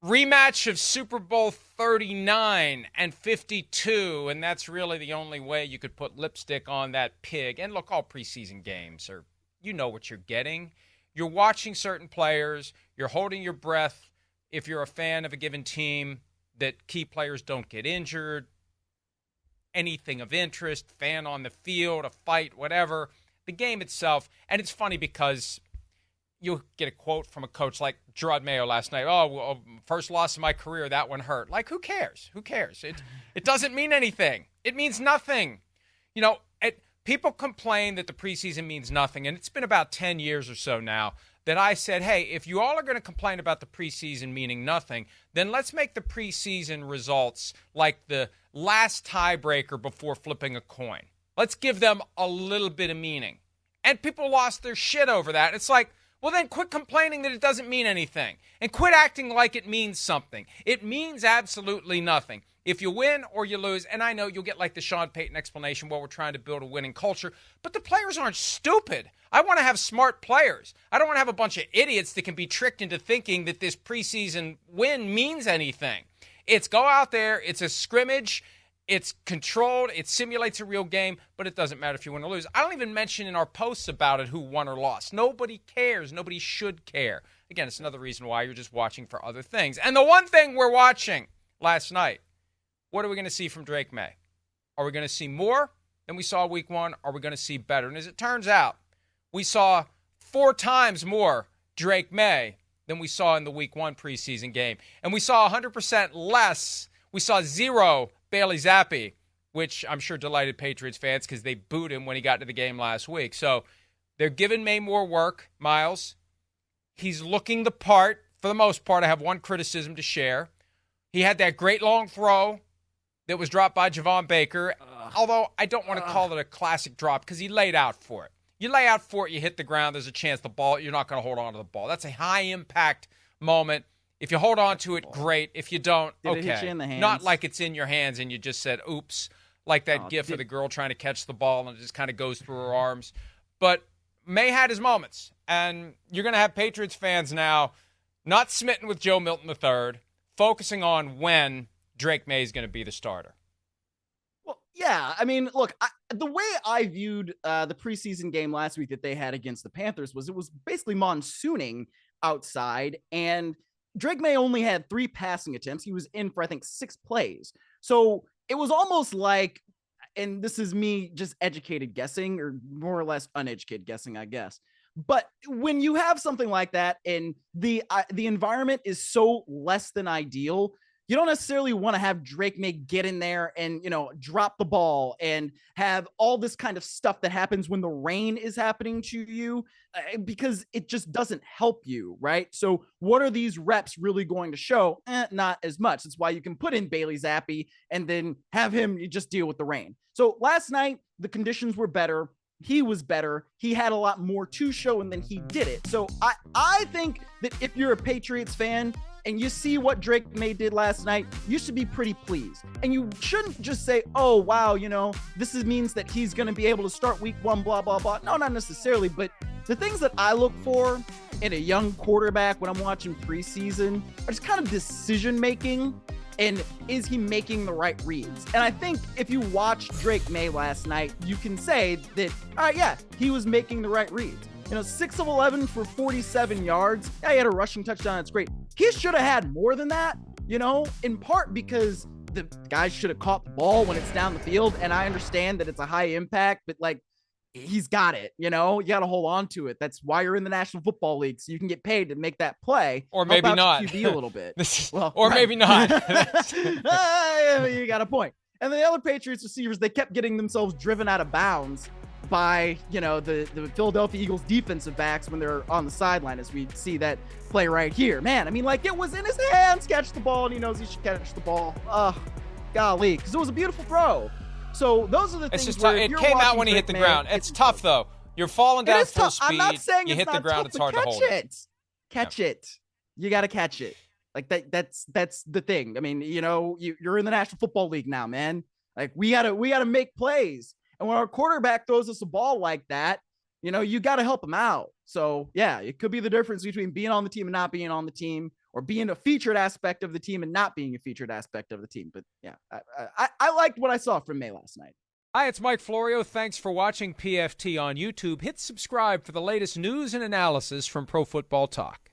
Rematch of Super Bowl 39 and 52, and that's really the only way you could put lipstick on that pig. And look, all preseason games are, you know what you're getting. You're watching certain players, you're holding your breath if you're a fan of a given team that key players don't get injured, anything of interest, fan on the field, a fight, whatever. The game itself, and it's funny because you'll get a quote from a coach like Drake Maye last night. Oh, well, first loss of my career, that one hurt. Like, who cares? Who cares? It doesn't mean anything. It means nothing. You know, people complain that the preseason means nothing, and it's been about 10 years or so now that I said, hey, if you all are going to complain about the preseason meaning nothing, then let's make the preseason results like the last tiebreaker before flipping a coin. Let's give them a little bit of meaning. And people lost their shit over that. It's like, well, then quit complaining that it doesn't mean anything and quit acting like it means something. It means absolutely nothing. If you win or you lose, and I know you'll get like the Sean Payton explanation, well, we're trying to build a winning culture, but the players aren't stupid. I want to have smart players. I don't want to have a bunch of idiots that can be tricked into thinking that this preseason win means anything. It's go out there, it's a scrimmage, it's controlled, it simulates a real game, but it doesn't matter if you win or lose. I don't even mention in our posts about it who won or lost. Nobody cares. Nobody should care. Again, it's another reason why you're just watching for other things. And the one thing we're watching last night, what are we going to see from Drake Maye? Are we going to see more than we saw week one? Are we going to see better? And as it turns out, we saw 4 times more Drake Maye than we saw in the week one preseason game. And we saw 100% less. We saw 0 Bailey Zappi, which I'm sure delighted Patriots fans because they booed him when he got to the game last week. So they're giving Maye more work, Myles. He's looking the part. For the most part, I have one criticism to share. He had that great long throw that was dropped by Javon Baker, although I don't want to call it a classic drop because he laid out for it. You lay out for it, you hit the ground, there's a chance the ball, you're not going to hold on to the ball. That's a high-impact moment. If you hold on to it, great. If you don't, Did okay. it hit you in the hands? Not like it's in your hands and you just said, oops, like that gif of the girl trying to catch the ball and it just kind of goes through her arms. But Maye had his moments, and you're going to have Patriots fans now not smitten with Joe Milton III, focusing on when Drake Maye is going to be the starter. Well, yeah. I mean, look, the way I viewed the preseason game last week that they had against the Panthers was it was basically monsooning outside, and Drake Maye only had 3 passing attempts. He was in for, I think, 6 plays. So it was almost like, and this is me just educated guessing, or more or less uneducated guessing, I guess. But when you have something like that and the environment is so less than ideal, you don't necessarily want to have Drake Maye get in there and, drop the ball and have all this kind of stuff that happens when the rain is happening to you, because it just doesn't help you, right? So what are these reps really going to show? Not as much. That's why you can put in Bailey Zappi and then have him just deal with the rain. So last night, the conditions were better. He was better. He had a lot more to show, and then he did it. So I think that if you're a Patriots fan and you see what Drake Maye did last night, you should be pretty pleased. And you shouldn't just say, oh, wow, this means that he's going to be able to start week one, blah, blah, blah. No, not necessarily. But the things that I look for in a young quarterback when I'm watching preseason are just kind of decision making. And is he making the right reads? And I think if you watched Drake Maye last night, you can say that, all right, yeah, he was making the right reads. 6 of 11 for 47 yards. Yeah, he had a rushing touchdown. That's great. He should have had more than that, in part because the guys should have caught the ball when it's down the field. And I understand that it's a high impact, but he's got it, you got to hold on to it. That's why you're in the National Football League, so you can get paid to make that play. Or maybe not. QB a little bit. Maybe not. You got a point. And the other Patriots receivers, they kept getting themselves driven out of bounds by, the Philadelphia Eagles defensive backs when they're on the sideline, as we see that play right here. Man, I mean, it was in his hands, catch the ball, and he knows he should catch the ball. Golly, because it was a beautiful throw. So those are the things where it came out when he hit the ground. It's tough, though. You're falling down full speed. I'm not saying you hit the ground, it's hard to hold it. Catch it. You got to catch it. That's the thing. I mean, you're in the National Football League now, man. We gotta make plays. And when our quarterback throws us a ball like that, you got to help him out. So yeah, it could be the difference between being on the team and not being on the team. or being a featured aspect of the team and not being a featured aspect of the team. But yeah, I liked what I saw from Maye last night. Hi, it's Mike Florio. Thanks for watching PFT on YouTube. Hit subscribe for the latest news and analysis from Pro Football Talk.